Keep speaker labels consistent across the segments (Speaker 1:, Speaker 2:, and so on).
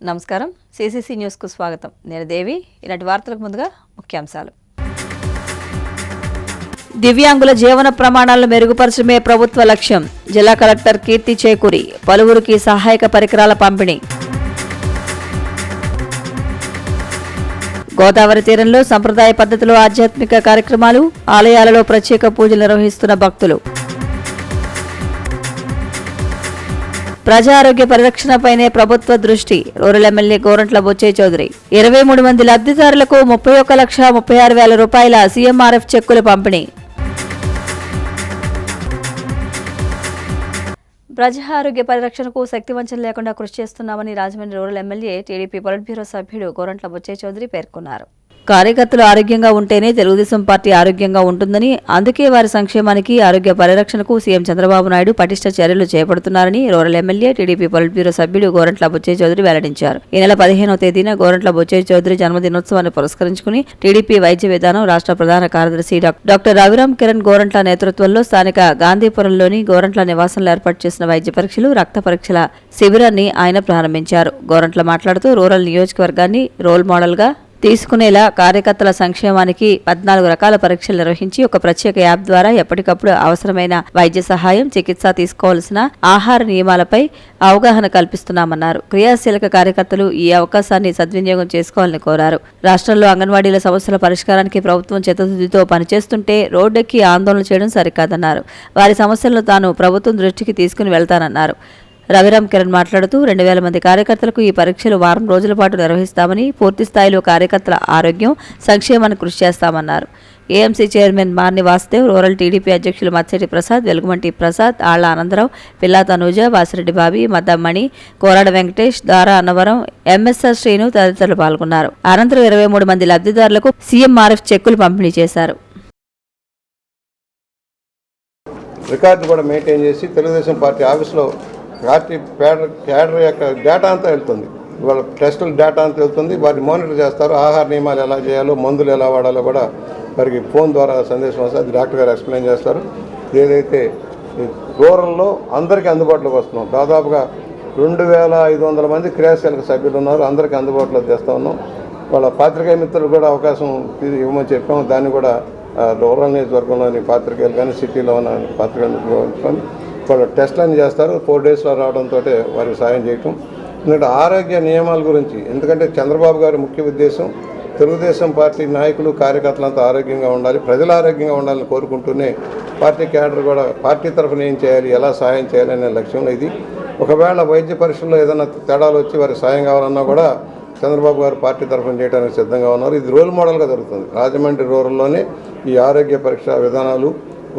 Speaker 1: నమస్కారం. CCC news కు స్వాగతం. నేను దేవి. ఇలాంటి వార్తలకు ముందుగా ముఖ్యాంశాలు. దివ్యాంగుల జీవన ప్రమాణాలను మెరుగుపరచడమే ప్రభుత్వ లక్ష్యం. జిల్లా కలెక్టర్ కీర్తి చేకూరి పలువురికి సహాయక పరికరాల పంపిణీ. గోదావరి తీరంలో సంప్రదాయ పద్ధతిలో ఆధ్యాత్మిక కార్యక్రమాలు, ఆలయాలలో ప్రత్యేక పూజలు నిర్వహిస్తున్న భక్తులు. ప్రజా ఆరోగ్య పరిరక్షణపైనే ప్రభుత్వ దృష్టి. Rural MLA Gorantla Butchaiah Chowdary. 23 మంది లబ్ధిదారులకు 31,36,000 రూపాయల సీఎంఆర్ఎఫ్ చెక్కుల పంపిణీ. ప్రజా ఆరోగ్య పరిరక్షణకు శక్తివంచన లేకుండా కృషి చేస్తున్నామని Rajahmundry rural MLA TDP polit bureau సభ్యుడు గోరంట్ల బొచ్చయ్య చౌదరి పేర్కొన్నారు. కార్యకర్తలు ఆరోగ్యంగా ఉంటేనే తెలుగుదేశం పార్టీ ఆరోగ్యంగా ఉంటుందని, అందుకే వారి సంక్షేమానికి, ఆరోగ్య పరిరక్షణకు సీఎం చంద్రబాబు నాయుడు పటిష్ట చర్యలు చేపడుతున్నారని rural MLA TDP polit bureau సభ్యుడు గోరంట్ల బొచ్చయ్య చౌదరి వెల్లడించారు. ఈ నెల 15వ తేదీన గోరంట్ల బొచ్చయ్య చౌదరి జన్మదినోత్సవాన్ని పురస్కరించుకుని టీడీపీ వైద్య విధానం రాష్ట్ర ప్రధాన కార్యదర్శి డాక్టర్ రవిరామ్ కిరణ్ గోరంట్ల నేతృత్వంలో స్థానిక గాంధీపురంలోని గోరంట్ల నివాసంలో ఏర్పాటు చేసిన వైద్య పరీక్షలు, రక్త పరీక్షల శిబిరాన్ని ఆయన ప్రారంభించారు. గోరంట్ల మాట్లాడుతూ రూరల్ నియోజకవర్గాన్ని రోల్ మోడల్ గా తీసుకునేలా కార్యకర్తల సంక్షేమానికి 14 రకాల పరీక్షలు నిర్వహించి ఒక ప్రత్యేక యాప్ ద్వారా ఎప్పటికప్పుడు అవసరమైన వైద్య సహాయం, చికిత్స, తీసుకోవాల్సిన ఆహార నియమాలపై అవగాహన కల్పిస్తున్నామన్నారు. క్రియాశీలక కార్యకర్తలు ఈ అవకాశాన్ని సద్వినియోగం చేసుకోవాలని కోరారు. రాష్ట్రంలో అంగన్వాడీల సమస్యల పరిష్కారానికి ప్రభుత్వం చిత్తశుద్ధితో పనిచేస్తుంటే రోడ్డెక్కి ఆందోళన చేయడం సరికాదన్నారు. వారి సమస్యలను తాను ప్రభుత్వం దృష్టికి తీసుకుని వెళ్తానన్నారు. రవిరామ్ కిరణ్ మాట్లాడుతూ 2,000 మంది కార్యకర్తలకు ఈ పరీక్షలు వారం రోజుల పాటు నిర్వహిస్తామని, పూర్తి స్థాయిలో కార్యకర్తల ఆరోగ్యం, సంక్షేమానికి కృషి చేస్తామన్నారు. AMC chairman Marni Vasudev, rural TDP అధ్యక్షులు మత్సెట్టి ప్రసాద్, వెలుగుమంటి ప్రసాద్, ఆళ్ల ఆనందరావు, పిల్లా తనూజ, వాసిరెడ్డి బాబి, మద్దమ్మణి, కోరాడ వెంకటేష్, దారా అన్నవరం, ఎంఎస్ఆర్ శ్రీను తదితరులు పాల్గొన్నారు. అనంతరం 23 మంది లబ్ధిదారులకు సీఎంఆర్ఎఫ్ చెక్కులు పంపిణీ చేశారు.
Speaker 2: రికార్డు కూడా మెయింటైన్ చేసి తెలుగుదేశం పార్టీ ఆఫీసులో పార్టీ క్యాడర్ యొక్క డేటా అంతా వెళ్తుంది. ఇవాళ టెస్టుల డేటా అంతా వెళ్తుంది. వాటిని మానిటర్ చేస్తారు. ఆహార నియమాలు ఎలా చేయాలో, మందులు ఎలా వాడాలో కూడా వారికి ఫోన్ ద్వారా సందేశం వస్తుంది. అది డాక్టర్ గారు ఎక్స్ప్లెయిన్ చేస్తారు. ఏదైతే రూరల్లో అందరికీ అందుబాటులోకి వస్తున్నాం. దాదాపుగా 2,500 మంది క్రియాశీలక సభ్యులు ఉన్నారు. అందరికీ అందుబాటులోకి తెస్తూ ఉన్నాం. వాళ్ళ పాత్రికేయ మిత్రులు కూడా అవకాశం ఇవ్వమని చెప్పాము. దాన్ని కూడా రూరల్ నియోజకవర్గంలోని పాత్రికేయులు కానీ, సిటీలో ఉన్న పాత్రికేయులు వాళ్ళు టెస్ట్లన్నీ చేస్తారు. 4 డేస్లో రావడంతో వారికి సాయం చేయటం. ఎందుకంటే ఆరోగ్య నియమాల గురించి, ఎందుకంటే చంద్రబాబు గారి ముఖ్య ఉద్దేశం తెలుగుదేశం పార్టీ నాయకులు, కార్యకర్తలంతా ఆరోగ్యంగా ఉండాలి, ప్రజలు ఆరోగ్యంగా ఉండాలని కోరుకుంటూనే పార్టీ క్యాడర్ కూడా పార్టీ తరఫున ఏం చేయాలి, ఎలా సాయం చేయాలి అనే లక్ష్యంలో ఇది. ఒకవేళ వైద్య పరీక్షల్లో ఏదైనా తేడాలు వచ్చి వారికి సాయం కావాలన్నా కూడా చంద్రబాబు గారు పార్టీ తరఫున చేయడానికి సిద్ధంగా ఉన్నారు. ఇది రోల్ మోడల్గా జరుగుతుంది. రాజమండ్రి రూరల్లోనే ఈ ఆరోగ్య పరీక్ష విధానాలు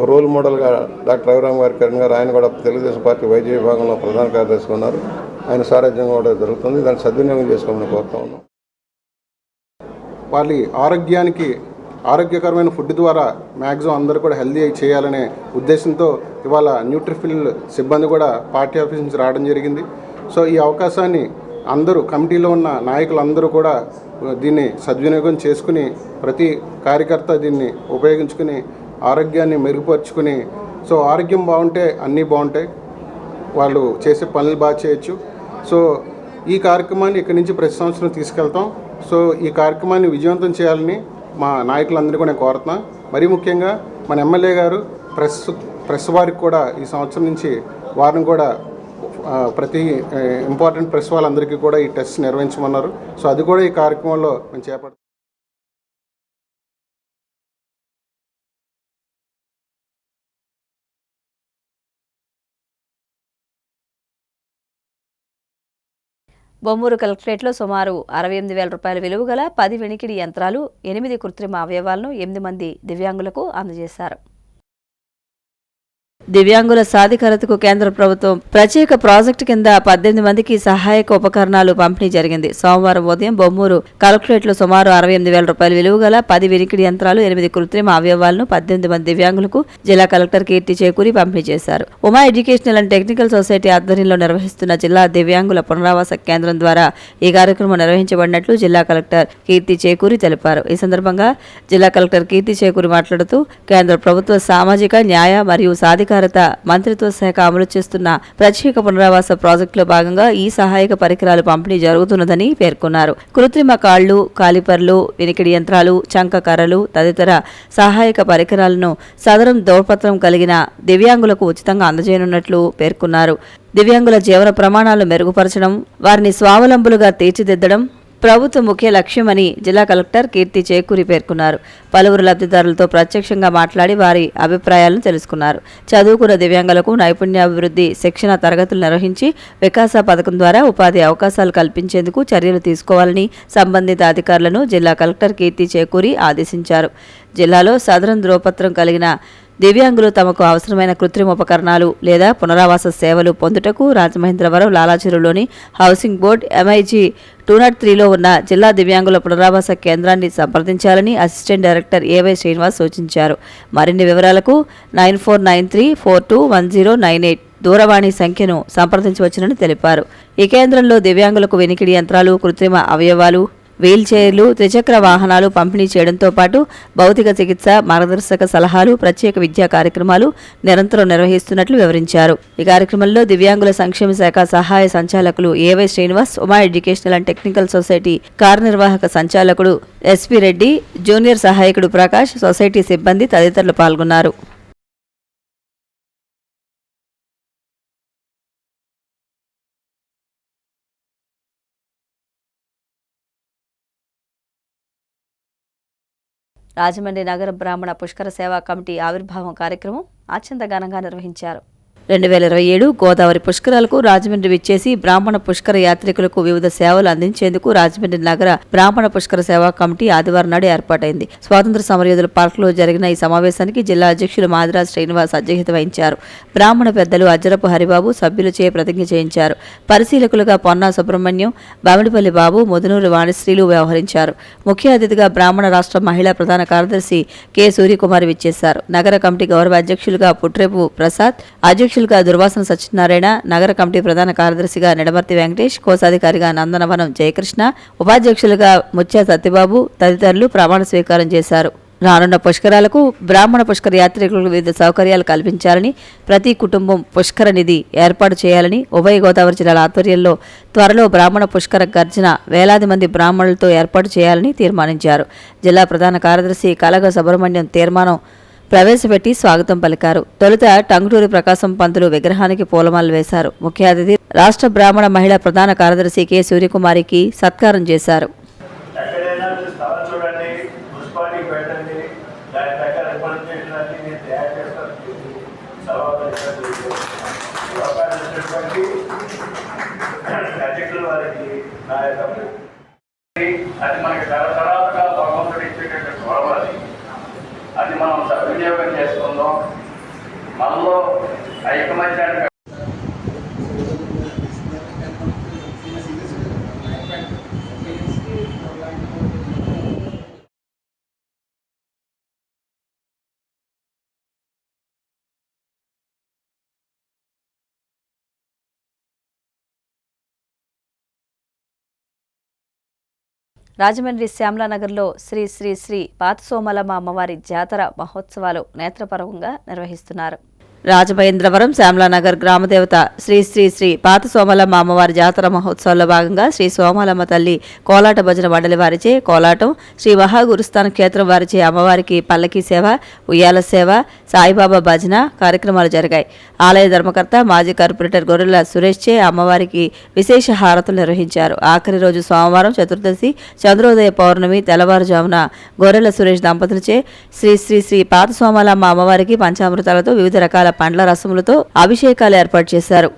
Speaker 2: రోల్ మోడల్గా డాక్టర్ రవిరామ్ గారు, కిరణ్ గారు, ఆయన కూడా తెలుగుదేశం పార్టీ వైద్య విభాగంలో ప్రధాన కార్యదర్శిగా ఉన్నారు. ఆయన సారథ్యంగా కూడా జరుగుతుంది. దాన్ని సద్వినియోగం చేసుకోమని కోరుతా ఉన్నాం.
Speaker 3: వాళ్ళ ఆరోగ్యానికి ఆరోగ్యకరమైన ఫుడ్ ద్వారా మ్యాక్సిమం అందరూ కూడా హెల్దీ చేయాలనే ఉద్దేశంతో ఇవాళ న్యూట్రిఫిల్ సిబ్బంది కూడా పార్టీ ఆఫీస్ నుంచి రావడం జరిగింది. సో ఈ అవకాశాన్ని అందరూ కమిటీలో ఉన్న నాయకులందరూ కూడా దీన్ని సద్వినియోగం చేసుకుని, ప్రతి కార్యకర్త దీన్ని ఉపయోగించుకుని ఆరోగ్యాన్ని మెరుగుపరుచుకుని, సో ఆరోగ్యం బాగుంటే అన్నీ బాగుంటాయి, వాళ్ళు చేసే పనులు బాగా చేయొచ్చు. సో ఈ కార్యక్రమాన్ని ఇక్కడి నుంచి ప్రతి సంవత్సరం తీసుకెళ్తాం. సో ఈ కార్యక్రమాన్ని విజయవంతం చేయాలని మా నాయకులందరూ కూడా నేను కోరుతున్నాను. మరీ ముఖ్యంగా మన ఎమ్మెల్యే గారు ప్రెస్ వారికి కూడా ఈ సంవత్సరం నుంచి వారిని కూడా ప్రతి ఇంపార్టెంట్ ప్రెస్ వాళ్ళందరికీ కూడా ఈ టెస్ట్ నిర్వహించమన్నారు. సో అది కూడా ఈ కార్యక్రమంలో మేము చేపడతాం.
Speaker 1: బొమ్మూరు కలెక్టరేట్లో సుమారు 68,000 రూపాయల విలువ గల 10 వినికిడి యంత్రాలు, 8 కృత్రిమ అవయవాలను 8 మంది దివ్యాంగులకు అందజేశారు. దివ్యాంగుల సాధికారతకు కేంద్ర ప్రభుత్వం ప్రత్యేక ప్రాజెక్టు కింద 18 మందికి సహాయక ఉపకరణాలు పంపిణీ జరిగింది. సోమవారం ఉదయం బొమ్మూరు కలెక్టరేట్లో సుమారు 68,000 రూపాయల విలువ గల 10 వినికిడి యంత్రాలు, 8 కృత్రిమ అవయవాలను 18 మంది దివ్యాంగులకు జిల్లా కలెక్టర్ కీర్తి చేకూరి పంపిణీ చేశారు. Uma educational and technical society ఆధ్వర్యంలో నిర్వహిస్తున్న జిల్లా దివ్యాంగుల పునరావాస కేంద్రం ద్వారా ఈ కార్యక్రమం నిర్వహించబడినట్లు జిల్లా కలెక్టర్ కీర్తి చేకూరి తెలిపారు. ఈ సందర్భంగా జిల్లా కలెక్టర్ కీర్తి చేకూరి మాట్లాడుతూ కేంద్ర ప్రభుత్వ సామాజిక న్యాయ మరియు సాధికార సాధికారత మంత్రిత్వ శాఖ అమలు చేస్తున్న ప్రత్యేక పునరావాస ప్రాజెక్టులో భాగంగా ఈ సహాయక పరికరాలు పంపిణీ జరుగుతున్నదని పేర్కొన్నారు. కృత్రిమ కాళ్లు, కాలిపర్లు, వినికిడి యంత్రాలు, చంక కర్రలు తదితర సహాయక పరికరాలను సదరం ధృవపత్రం కలిగిన దివ్యాంగులకు ఉచితంగా అందజేయనున్నట్లు పేర్కొన్నారు. దివ్యాంగుల జీవన ప్రమాణాలను మెరుగుపరచడం, వారిని స్వావలంబులుగా తీర్చిదిద్దడం ప్రభుత్వ ముఖ్య లక్ష్యమని జిల్లా కలెక్టర్ కీర్తి చేకూరి పేర్కొన్నారు. పలువురు లబ్ధిదారులతో ప్రత్యక్షంగా మాట్లాడి వారి అభిప్రాయాలను తెలుసుకున్నారు. చదువుకున్న దివ్యాంగులకు నైపుణ్యాభివృద్ధి శిక్షణ తరగతులు నిర్వహించి వికాస పథకం ద్వారా ఉపాధి అవకాశాలు కల్పించేందుకు చర్యలు తీసుకోవాలని సంబంధిత అధికారులను జిల్లా కలెక్టర్ కీర్తి చేకూరి ఆదేశించారు. జిల్లాలో సదరం ధృవపత్రం కలిగిన దివ్యాంగులు తమకు అవసరమైన కృత్రిమ ఉపకరణాలు లేదా పునరావాస సేవలు పొందుటకు రాజమహేంద్రవరం లాలాచెరువులోని హౌసింగ్ బోర్డు MIG 203లో ఉన్న జిల్లా దివ్యాంగుల పునరావాస కేంద్రాన్ని సంప్రదించాలని అసిస్టెంట్ డైరెక్టర్ AY శ్రీనివాస్ సూచించారు. మరిన్ని వివరాలకు 9493421098 దూరవాణి సంఖ్యను సంప్రదించవచ్చునని తెలిపారు. ఈ కేంద్రంలో దివ్యాంగులకు వినికిడి యంత్రాలు, కృత్రిమ అవయవాలు, వీల్ చైర్లు, త్రిచక్ర వాహనాలు పంపిణీ చేయడంతో పాటు భౌతిక చికిత్స, మార్గదర్శక సలహాలు, ప్రత్యేక విద్యా కార్యక్రమాలు నిరంతరం నిర్వహిస్తున్నట్లు వివరించారు. ఈ కార్యక్రమంలో దివ్యాంగుల సంక్షేమ శాఖ సహాయ సంచాలకులు AY Srinivas, Uma educational and technical society కార్యనిర్వాహక సంచాలకుడు SP రెడ్డి, జూనియర్ సహాయకుడు ప్రకాష్, సొసైటీ సిబ్బంది తదితరులు పాల్గొన్నారు. రాజమండ్రి నగర బ్రాహ్మణ పుష్కర సేవా కమిటీ ఆవిర్భావం కార్యక్రమం అత్యంత ఘనంగా నిర్వహించారు. 2027 గోదావరి పుష్కరాలకు రాజమండ్రి విచ్చేసి బ్రాహ్మణ పుష్కర యాత్రికులకు వివిధ సేవలు అందించేందుకు రాజమండ్రి నగర బ్రాహ్మణ పుష్కర సేవా కమిటీ ఆదివారం నాడు ఏర్పాటైంది. స్వాతంత్ర సమరయోధుల పార్కులో జరిగిన ఈ సమావేశానికి జిల్లా అధ్యక్షులు మాదిరాజ్ శ్రీనివాస్ అధ్యక్షత వహించారు. బ్రాహ్మణ పెద్దలు అజ్జరపు హరిబాబు సభ్యులచే ప్రతిజ్ఞ చేయించారు. పరిశీలకులుగా పొన్నా సుబ్రహ్మణ్యం, బామిడిపల్లి బాబు, ముదునూరు వాణిశ్రీలు వ్యవహరించారు. ముఖ్య అతిథిగా బ్రాహ్మణ రాష్ట్ర మహిళా ప్రధాన కార్యదర్శి కె సూర్యకుమారి విచ్చేశారు. నగర కమిటీ గౌరవ అధ్యక్షులుగా పుట్రేపు ప్రసాద్, అధ్యక్షులుగా దుర్వాసన సత్యనారాయణ, నగర కమిటీ ప్రధాన కార్యదర్శిగా నిడమర్తి వెంకటేష్, కోశాధికారిగా నందనవనం జయకృష్ణ, ఉపాధ్యక్షులుగా ముత్య సత్యబాబు తదితరులు ప్రమాణ స్వీకారం చేశారు. రానున్న పుష్కరాలకు బ్రాహ్మణ పుష్కర యాత్రికులకు వివిధ సౌకర్యాలు కల్పించాలని, ప్రతి కుటుంబం పుష్కర నిధి ఏర్పాటు చేయాలని, ఉభయ గోదావరి జిల్లాల ఆధ్వర్యంలో త్వరలో బ్రాహ్మణ పుష్కర గర్జన వేలాది మంది బ్రాహ్మణులతో ఏర్పాటు చేయాలని తీర్మానించారు. జిల్లా ప్రధాన కార్యదర్శి కలగ సుబ్రహ్మణ్యం తీర్మానం ప్రవేశపెట్టి స్వాగతం పలికారు. తొలుత టంగుటూరి ప్రకాశం పంతులు విగ్రహానికి పూలమాలలు వేశారు. ముఖ్య అతిథి రాష్ట్ర బ్రాహ్మణ మహిళా ప్రధాన కార్యదర్శి కె సూర్యకుమారికి సత్కారం చేశారు.
Speaker 4: అది మనకి తరతరాలుగా భగవంతుడు ఇచ్చేటటువంటి గొడవ అది మనం సద్వినియోగం చేసుకుందాం. మనలో ఐకమత్యాన్ని
Speaker 1: రాజమండ్రి శ్యామలానగర్లో శ్రీ శ్రీ శ్రీ పాతసోమలమ్మ అమ్మవారి జాతర మహోత్సవాలు నేత్రపర్వంగా నిర్వహిస్తున్నారు. రాజమహేంద్రవరం శ్యామలానగర్ గ్రామదేవత శ్రీ శ్రీ శ్రీ పాతసోమలమ్మ అమ్మవారి జాతర మహోత్సవాల్లో భాగంగా శ్రీ సోమలమ్మ తల్లి కోలాట భజన మండలి వారిచే కోలాటం, శ్రీ మహాగురుస్థాన క్షేత్రం వారిచే అమ్మవారికి పల్లకీ సేవ, ఉయ్యాల సేవ, సాయిబాబా భజన కార్యక్రమాలు జరిగాయి. ఆలయ ధర్మకర్త మాజీ కార్పొరేటర్ గొర్రెల సురేష్ చే అమ్మవారికి విశేష హారతులు నిర్వహించారు. ఆఖరి రోజు సోమవారం చతుర్దశి చంద్రోదయ పౌర్ణమి తెల్లవారుజామున గొర్రెల సురేష్ దంపతులచే శ్రీ శ్రీ శ్రీ పాతసోమలమ్మ అమ్మవారికి పంచామృతాలతో వివిధ రకాల పండ్ల రసములతో అభిషేకాలు ఏర్పాటు చేశారు.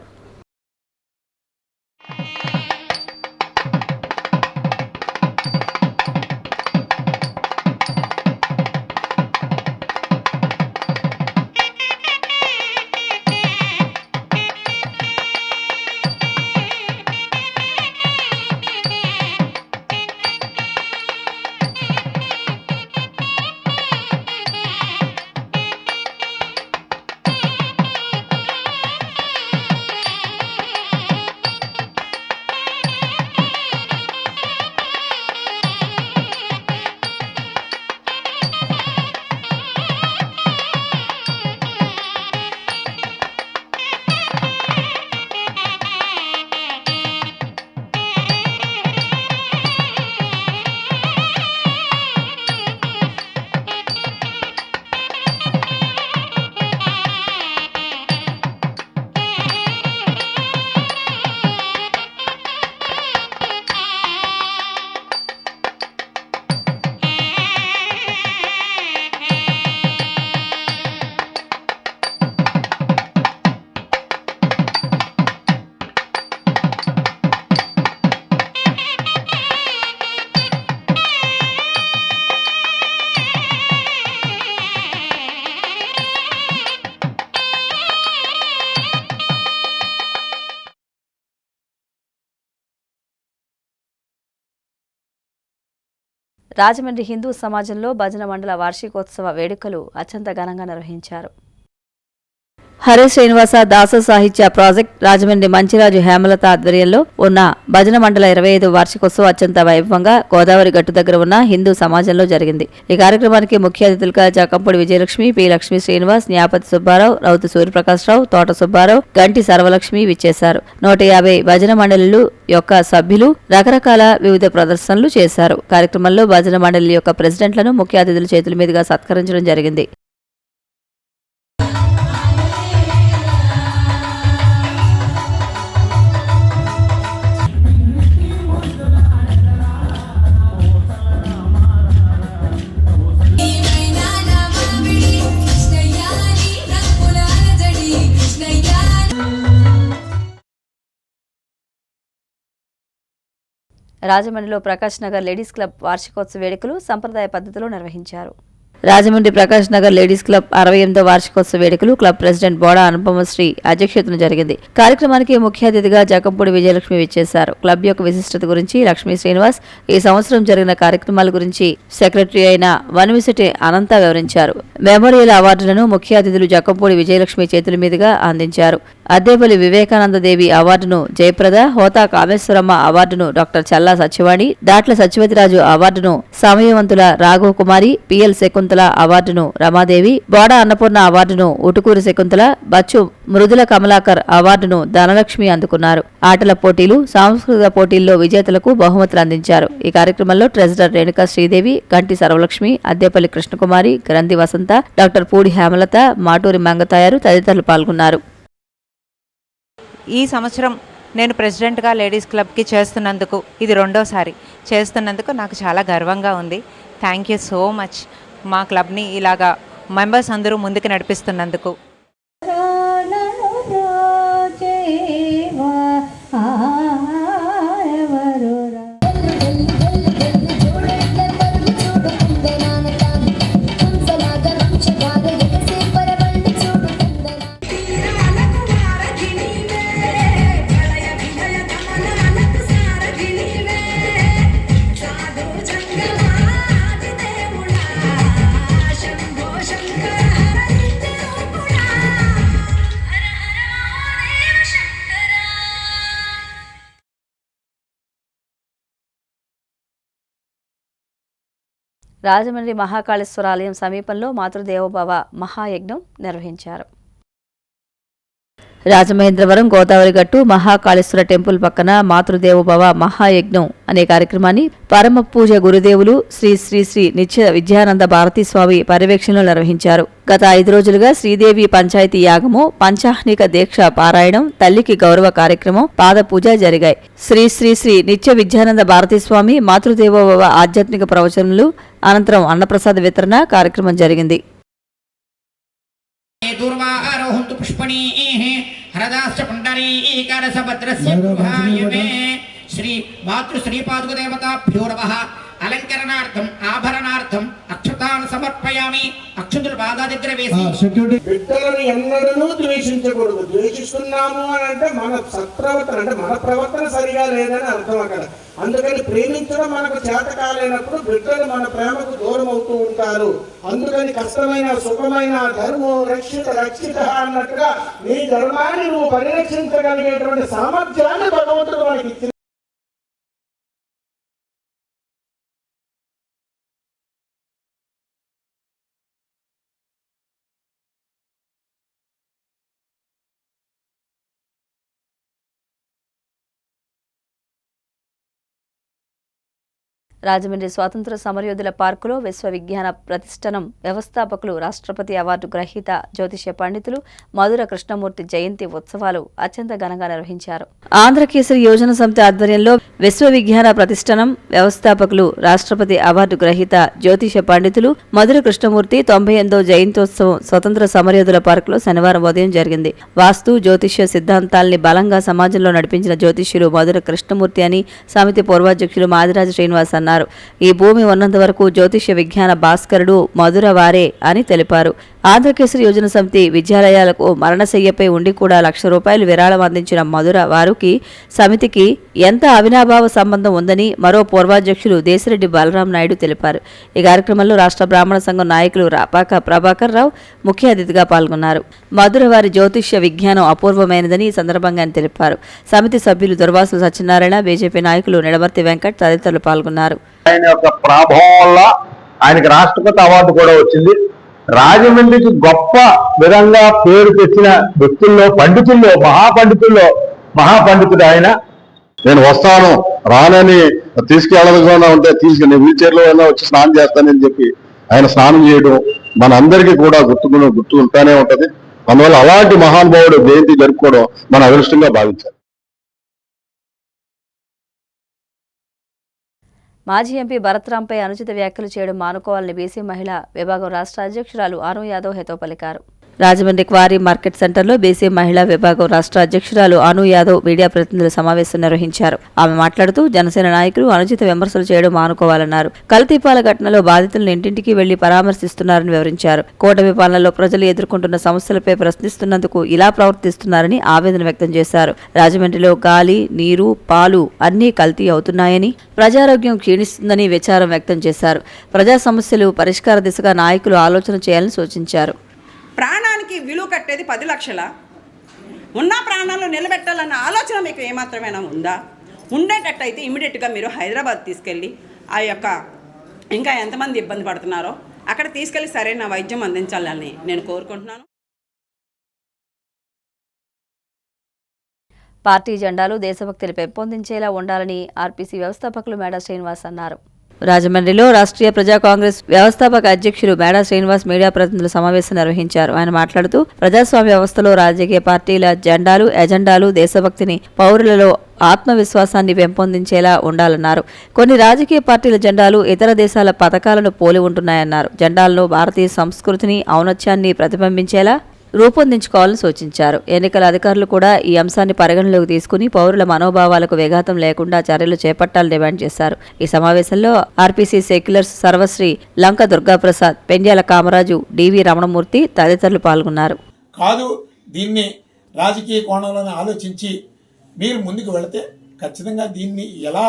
Speaker 1: రాజమండ్రి హిందూ సమాజంలో భజన మండల వార్షికోత్సవ వేడుకలు అత్యంత ఘనంగా నిర్వహించారు. హరే శ్రీనివాస దాస సాహిత్య ప్రాజెక్ట్ రాజమండ్రి మంచిరాజు హేమలత ఆధ్వర్యంలో ఉన్న భజన మండల 25వ వార్షికోత్సవం అత్యంత వైభవంగా గోదావరి గట్టు దగ్గర ఉన్న హిందూ సమాజంలో జరిగింది. ఈ కార్యక్రమానికి ముఖ్య అతిథులుగా జకంపూడి విజయలక్ష్మి, పి లక్ష్మీ శ్రీనివాస్, న్యాపతి సుబ్బారావు, రౌతు సూర్యప్రకాశ్రావు, తోట సుబ్బారావు, గంటి సర్వలక్ష్మి విచ్చేశారు. 150 భజన మండలిలు యొక్క సభ్యులు రకరకాల వివిధ ప్రదర్శనలు చేశారు. కార్యక్రమంలో భజన మండలి యొక్క ప్రెసిడెంట్లను ముఖ్య అతిథుల చేతుల మీదుగా సత్కరించడం జరిగింది. రాజమండ్రిలో ప్రకాష్ నగర్ లేడీస్ క్లబ్ వార్షికోత్సవ వేడుకలు సంప్రదాయ పద్ధతిలో నిర్వహించారు. రాజమండ్రి ప్రకాష్ నగర్ లేడీస్ క్లబ్ 68వ వార్షికోత్సవ వేడుకలు క్లబ్ ప్రెసిడెంట్ బోడా అనుపమశ్రీ అధ్యక్షతన జరిగింది. కార్యక్రమానికి ముఖ్య అతిథిగా జకంపూడి విజయలక్ష్మి విచ్చేశారు. క్లబ్ యొక్క విశిష్టత గురించి లక్ష్మీ శ్రీనివాస్, ఈ సంవత్సరం జరిగిన కార్యక్రమాల గురించి సెక్రటరీ అయిన వనవిశెట్టి అనంత వివరించారు. మెమోరియల్ అవార్డులను ముఖ్య అతిథులు జకంపూడి విజయలక్ష్మి చేతుల మీదుగా అందించారు. అద్దేపల్లి వివేకానందదేవి అవార్డును జయప్రద, హోతా కామేశ్వరమ్మ అవార్డును డాక్టర్ చల్లా సత్యవాణి, దాట్ల సత్యవతిరాజు అవార్డును సమయవంతుల రాఘవ కుమారి, పిఎల్ శకుంతల అవార్డును రమాదేవి, బోడా అన్నపూర్ణ అవార్డును ఉటుకూరి శకుంతల, బచ్చు మృదుల కమలాకర్ అవార్డును ధనలక్ష్మి అందుకున్నారు. ఆటల పోటీలు, సాంస్కృతిక పోటీల్లో విజేతలకు బహుమతులు అందించారు. ఈ కార్యక్రమంలో ట్రెజరర్ రేణుకా శ్రీదేవి, గంటి సర్వలక్ష్మి, అద్దేపల్లి కృష్ణకుమారి, గ్రంథి వసంత, డాక్టర్ పూడి హేమలత, మాటూరి మంగతాయారు తదితరులు పాల్గొన్నారు.
Speaker 5: ఈ సంవత్సరం నేను ప్రెసిడెంట్గా లేడీస్ క్లబ్కి చేస్తున్నందుకు, ఇది 2వసారి చేస్తున్నందుకు నాకు చాలా గర్వంగా ఉంది. థ్యాంక్ యూ సో మచ్ మా క్లబ్ని ఇలాగా మెంబర్స్ అందరూ ముందుకు నడిపిస్తున్నందుకు.
Speaker 1: రాజమండ్రి మహాకాళేశ్వరాలయం సమీపంలో మాతృదేవోభవ మహాయజ్ఞం నిర్వహించారు. రాజమహేంద్రవరం గోదావరి గట్టు మహాకాళేశ్వర టెంపుల్ పక్కన మాతృదేవోభవ మహాయజ్ఞం అనే కార్యక్రమాన్ని పరమ పూజ గురుదేవులు శ్రీ శ్రీ శ్రీ నిత్య విద్యానంద భారతీ స్వామి పర్యవేక్షణలో నిర్వహించారు. గత 5 రోజులుగా శ్రీదేవి పంచాయతీ యాగము, పంచాహ్నిక దీక్ష పారాయణం, తల్లికి గౌరవ కార్యక్రమం, పాద పూజ జరిగాయి. శ్రీ శ్రీ శ్రీ నిత్య విద్యానంద భారతీ స్వామి మాతృదేవోభవ ఆధ్యాత్మిక ప్రవచనలు అనంతరం అన్నప్రసాద వితరణ కార్యక్రమం జరిగింది.
Speaker 6: दूर्वारोहन्तु पुष्पणीः हरदाश्च पुण्डरीकारसभद्रस्य गुहायमे श्री मातृश्रीपादुकदेवताभ्यो नमः अलङ्करणार्थम् आभरणार्थम् अक्षतान् समर्पयामि. అక్షతులు పాదాల దగ్గర వేసి
Speaker 7: బిడ్డలను ఎన్నడూ ద్వేషించకూడదు. ద్వేషిస్తున్నాము అని అంటే మన సత్ప్రవర్తన, అంటే మన ప్రవర్తన సరిగా లేదని అర్థం అక్కడ. అందుకని ప్రేమించడం మనకు చేత కాలేనప్పుడు బిడ్డలు మన ప్రేమకు దూరం అవుతూ ఉంటారు. అందుకని కష్టమైన సుఖమైన ధర్మం రక్షిత అన్నట్టుగా నీ ధర్మాన్ని నువ్వు పరిరక్షించగలిగేటువంటి సామర్థ్యాన్ని భగవంతుడు మనకి ఇచ్చిన.
Speaker 1: రాజమండ్రి స్వాతంత్ర సమరయోధుల పార్కులో విశ్వవిజ్ఞాన ప్రతిష్ఠానం వ్యవస్థాపకులు, రాష్ట్రపతి అవార్డు గ్రహీత జ్యోతిష్య పండితులు మధుర కృష్ణమూర్తి జయంతి ఉత్సవాలు అత్యంత ఘనంగా నిర్వహించారు. ఆంధ్రకేసరి యోజన సమితి ఆధ్వర్యంలో విశ్వవిజ్ఞాన ప్రతిష్ఠానం వ్యవస్థాపకులు, రాష్ట్రపతి అవార్డు గ్రహీత జ్యోతిష్య పండితులు మధుర కృష్ణమూర్తి 98వ జయంతోత్సవం స్వతంత్ర సమరయోధుల పార్కులో శనివారం ఉదయం జరిగింది. వాస్తు జ్యోతిష్య సిద్ధాంతాల్ని బలంగా సమాజంలో నడిపించిన జ్యోతిష్యులు మధుర కృష్ణమూర్తి అని సమితి పూర్వాధ్యక్షులు మాదిరాజు శ్రీనివాస్ అన్నారు. ఈ భూమి ఉన్నంత వరకు జ్యోతిష్య విజ్ఞాన భాస్కరుడు మధుర వారే అని తెలిపారు. ఆంధ్రకేసరి యోజన సమితి విద్యాలయాలకు మరణశయ్యపై ఉండి కూడా ₹1,00,000 విరాళం అందించిన మధుర వారికి సమితికి ఎంత అవినాభావ సంబంధం ఉందని మరో పూర్వాధ్యక్షులు దేశిరెడ్డి బలరాం నాయుడు తెలిపారు. ఈ కార్యక్రమంలో రాష్ట్ర బ్రాహ్మణ సంఘం నాయకులు రాపాక ప్రభాకర్ రావు ముఖ్య అతిథిగా పాల్గొన్నారు. మధుర వారి జ్యోతిష్య విజ్ఞానం అపూర్వమైనదని ఈ సందర్భంగా ఆయన తెలిపారు. సమితి సభ్యులు దుర్వాసులు సత్యనారాయణ, బీజేపీ నాయకులు నిడమర్తి వెంకట్ తదితరులు పాల్గొన్నారు.
Speaker 8: ఆయన యొక్క ప్రభావం వల్ల ఆయనకి రాష్ట్రపతి అవార్డు కూడా వచ్చింది. రాజమండ్రికి గొప్ప విధంగా పేరు తెచ్చిన వ్యక్తుల్లో, మహాపండితుడు ఆయన.
Speaker 9: నేను వస్తాను రానని తీసుకెళ్ళకుండా ఉంటే తీసుకుని వీల్ చైర్లో వచ్చి స్నానం చేస్తానని చెప్పి ఆయన స్నానం చేయడం మన అందరికీ కూడా గుర్తుంటానే ఉంటది. అందువల్ల అలాంటి మహానుభావుడు జయంతి జరుపుకోవడం మన అదృష్టంగా భావించాలి.
Speaker 1: మాజీ ఎంపీ భరత్రాంపై అనుచిత వ్యాఖ్యలు చేయడం మానుకోవాలని బీసీ మహిళా విభాగం రాష్ట్ర అధ్యక్షురాలు అను యాదవ్ హితవు పలికారు. రాజమండ్రి క్వారీ మార్కెట్ సెంటర్లో బీసీ మహిళా విభాగం రాష్ట్ర అధ్యక్షురాలు అను యాదవ్ మీడియా ప్రతినిధుల సమావేశం నిర్వహించారు. ఆమె మాట్లాడుతూ జనసేన నాయకులు అనుచిత విమర్శలు చేయడం మానుకోవాలన్నారు. కల్తీపాల ఘటనలో బాధితులను ఇంటింటికి వెళ్లి పరామర్శిస్తున్నారని వివరించారు. కూటమి పాలనలో ప్రజలు ఎదుర్కొంటున్న సమస్యలపై ప్రశ్నిస్తున్నందుకు ఇలా ప్రవర్తిస్తున్నారని ఆవేదన వ్యక్తం చేశారు. రాజమండ్రిలో గాలి, నీరు, పాలు అన్నీ కల్తీ అవుతున్నాయని, ప్రజారోగ్యం క్షీణిస్తుందని విచారం వ్యక్తం చేశారు. ప్రజా సమస్యలు పరిష్కార దిశగా నాయకులు ఆలోచన చేయాలని సూచించారు.
Speaker 10: ప్రాణానికి విలువ కట్టేది 10 లక్షల. ఉన్న ప్రాణాలను నిలబెట్టాలన్న ఆలోచన మీకు ఏమాత్రమైనా ఉందా? ఉండేటట్టయితే ఇమీడియట్గా మీరు హైదరాబాద్ తీసుకెళ్ళి ఆ యొక్క ఇంకా ఎంతమంది ఇబ్బంది పడుతున్నారో అక్కడ తీసుకెళ్ళి సరైన వైద్యం అందించాలని నేను కోరుకుంటున్నాను.
Speaker 1: పార్టీ జెండాలు దేశభక్తిని పెంపొందించేలా ఉండాలని ఆర్పీసీ వ్యవస్థాపకులు మేడా శ్రీనివాస్ అన్నారు. రాజమండ్రిలో రాష్ట్రీయ ప్రజా కాంగ్రెస్ వ్యవస్థాపక అధ్యక్షులు మేడా శ్రీనివాస్ మీడియా ప్రతినిధుల సమావేశం నిర్వహించారు. ఆయన మాట్లాడుతూ ప్రజాస్వామ్య వ్యవస్థలో రాజకీయ పార్టీల జెండాలు, ఎజెండాలు దేశభక్తిని, పౌరులలో ఆత్మవిశ్వాసాన్ని పెంపొందించేలా ఉండాలన్నారు. కొన్ని రాజకీయ పార్టీల జెండాలు ఇతర దేశాల పథకాలను పోలి ఉంటున్నాయన్నారు. జెండాలను భారతీయ సంస్కృతిని, ఔన్నత్యాన్ని ప్రతిబింబించేలా రూపొందించుకోవాలని సూచించారు. ఎన్నికల అధికారులు కూడా ఈ అంశాన్ని పరిగణలోకి తీసుకుని పౌరుల మనోభావాలకు విఘాతం లేకుండా చర్యలు చేపట్టాలని డిమాండ్ చేశారు. ఈ సమావేశంలో ఆర్పీసీ సెక్యులర్స్ సర్వశ్రీ లంక దుర్గాప్రసాద్, పెండ్యాల కామరాజు, డివి రమణమూర్తి తదితరులు పాల్గొన్నారు.
Speaker 11: కాదు, దీన్ని రాజకీయ కోణంలోనే ఆలోచించి మీరు ముందుకు వెళితే ఖచ్చితంగా దీన్ని ఎలా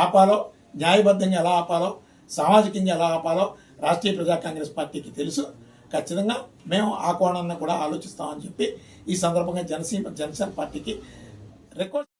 Speaker 11: ఆపాలో, న్యాయబద్ధంగా ఎలా ఆపాలో, సామాజికంగా ఎలా ఆపాలో రాష్ట్రీయ ప్రజా కాంగ్రెస్ పార్టీకి తెలుసు. ఖచ్చితంగా మేము ఆ కోణాన్ని కూడా ఆలోచిస్తామని చెప్పి ఈ సందర్భంగా జనసేన పార్టీకి రిక్వెస్ట్.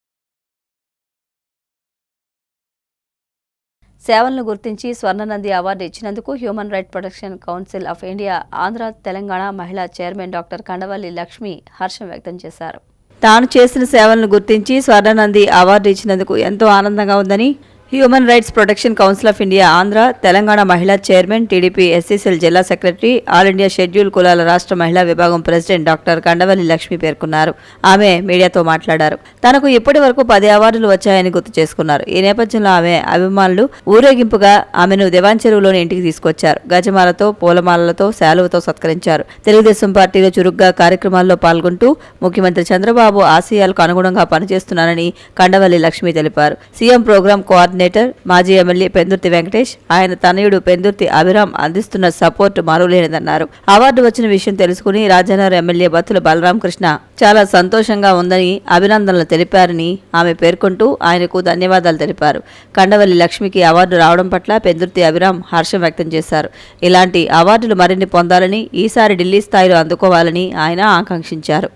Speaker 1: సేవలను గుర్తించి స్వర్ణనంది అవార్డు ఇచ్చినందుకు human right protection council of India Andhra Telangana మహిళా చైర్మన్ డాక్టర్ కండవల్లి లక్ష్మి హర్షం వ్యక్తం చేశారు. తాను చేసిన సేవలను గుర్తించి స్వర్ణనంది అవార్డు ఇచ్చినందుకు ఎంతో ఆనందంగా ఉందని human rights protection council of India Andhra Telangana మహిళా చైర్మన్, టీడీపీ ఎస్సీసీఎల్ జిల్లా సెక్రటరీ, ఆల్ ఇండియా షెడ్యూల్ కులాల రాష్ట్ర మహిళా విభాగం ప్రెసిడెంట్ డాక్టర్ కండవల్లి లక్ష్మి పేర్కొన్నారు. ఆమె మీడియాతో మాట్లాడారు. తనకు ఇప్పటి వరకు 10 అవార్డులు వచ్చాయని గుర్తు చేసుకున్నారు. ఈ నేపథ్యంలో ఆమె అభిమానులు ఊరేగింపుగా ఆమెను దివాన్ చెరువులోని ఇంటికి తీసుకొచ్చారు. గజమాలతో, పూలమాలలతో, శాలువతో సత్కరించారు. తెలుగుదేశం పార్టీలో చురుగ్గా కార్యక్రమాల్లో పాల్గొంటూ ముఖ్యమంత్రి చంద్రబాబు ఆశయాలకు అనుగుణంగా పనిచేస్తున్నానని కండవల్లి లక్ష్మి తెలిపారు. సీఎం ప్రోగ్రాం కోఆర్డినేటర్, మాజీ ఎమ్మెల్యే పెందుర్తి వెంకటేష్, ఆయన తనయుడు పెందుర్తి అభిరామ్ అందిస్తున్న సపోర్ట్ మరువలేనిదన్నారు. అవార్డు వచ్చిన విషయం తెలుసుకుని రాజానగర్ ఎమ్మెల్యే బత్తుల బలరాం కృష్ణ చాలా సంతోషంగా ఉందని అభినందనలు తెలిపారని ఆమె పేర్కొంటూ ఆయనకు ధన్యవాదాలు తెలిపారు. కండవల్లి లక్ష్మికి అవార్డు రావడం పట్ల పెందుర్తి అభిరామ్ హర్షం వ్యక్తం చేశారు. ఇలాంటి అవార్డులు మరిన్ని పొందాలని, ఈసారి ఢిల్లీ స్థాయిలో అందుకోవాలని ఆయన ఆకాంక్షించారు.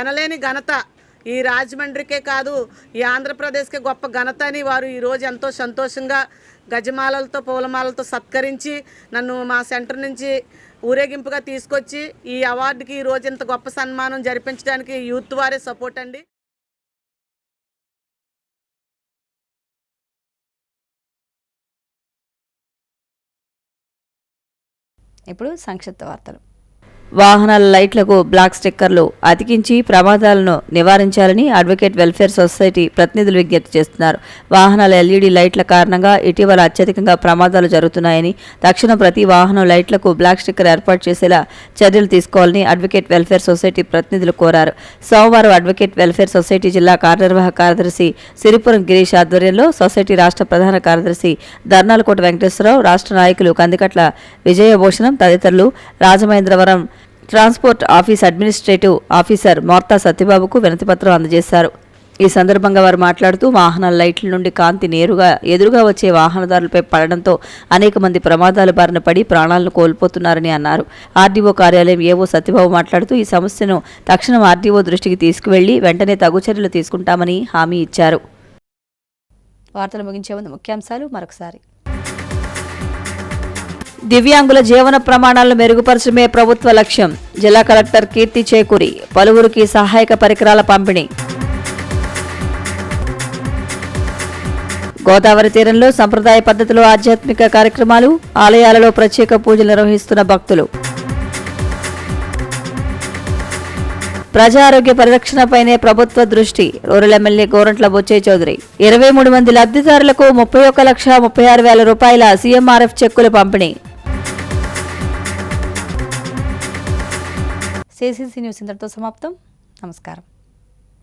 Speaker 10: ఎనలేని ఘనత ఈ రాజమండ్రికే కాదు, ఈ ఆంధ్రప్రదేశ్కే గొప్ప ఘనత అని వారు ఈరోజు ఎంతో సంతోషంగా గజమాలలతో, పూలమాలతో సత్కరించి నన్ను మా సెంటర్ నుంచి ఊరేగింపుగా తీసుకొచ్చి ఈ అవార్డుకి ఈరోజు ఇంత గొప్ప సన్మానం జరిపించడానికి యూత్ వారే సపోర్ట్ అండి.
Speaker 1: ఇప్పుడు సంక్షిప్త వార్తలు. వాహనాల లైట్లకు బ్లాక్ స్టిక్కర్లు అతికించి ప్రమాదాలను నివారించాలని అడ్వకేట్ వెల్ఫేర్ సొసైటీ ప్రతినిధులు విజ్ఞప్తి చేస్తున్నారు. వాహనాల ఎల్ఈడీ లైట్ల కారణంగా ఇటీవల అత్యధికంగా ప్రమాదాలు జరుగుతున్నాయని, తక్షణం ప్రతి వాహనం లైట్లకు బ్లాక్ స్టిక్కర్ ఏర్పాటు చేసేలా చర్యలు తీసుకోవాలని అడ్వకేట్ వెల్ఫేర్ సొసైటీ ప్రతినిధులు కోరారు. సోమవారం అడ్వకేట్ వెల్ఫేర్ సొసైటీ జిల్లా కార్యనిర్వాహక కార్యదర్శి సిరిపురం గిరీష్ ఆధ్వర్యంలో సొసైటీ రాష్ట్ర ప్రధాన కార్యదర్శి దర్నాలకోట వెంకటేశ్వరరావు, రాష్ట్ర నాయకులు కందికట్ల విజయభూషణం తదితరులు Rajamahendravaram transport office administrative officer Morta సత్యబాబుకు వినతిపత్రం అందజేశారు. ఈ సందర్భంగా వారు మాట్లాడుతూ వాహనాల లైట్ల నుండి కాంతి నేరుగా ఎదురుగా వచ్చే వాహనదారులపై పడడంతో అనేక మంది ప్రమాదాల బారిన పడి ప్రాణాలను కోల్పోతున్నారని అన్నారు. ఆర్డీఓ కార్యాలయం ఏవో సత్యబాబు మాట్లాడుతూ ఈ సమస్యను తక్షణం ఆర్డీఓ దృష్టికి తీసుకువెళ్లి వెంటనే తగు చర్యలు తీసుకుంటామని హామీ ఇచ్చారు. వార్తలు ముగించే ముందు ముఖ్యాంశాలు మరొకసారి. దివ్యాంగుల జీవన ప్రమాణాలను మెరుగుపరచడమే ప్రభుత్వ లక్ష్యం. జిల్లా కలెక్టర్ కీర్తి చేకూరి. పలువురికి సహాయక పరికరాల పంపిణీ. గోదావరి తీరంలో సంప్రదాయ పద్ధతిలో ఆధ్యాత్మిక కార్యక్రమాలు. ఆలయాలలో ప్రత్యేక పూజలు నిర్వహిస్తున్న భక్తులు. ప్రజా ఆరోగ్య పరిరక్షణపైనే ప్రభుత్వ దృష్టి. Rural MLA Gorantla Butchaiah Chowdary. 23 మంది లబ్ధిదారులకు 31,36,000 రూపాయల సీఎంఆర్ఎఫ్ చెక్కుల పంపిణీ. CCC న్యూస్ ఇంతటితో సమాప్తం. నమస్కారం.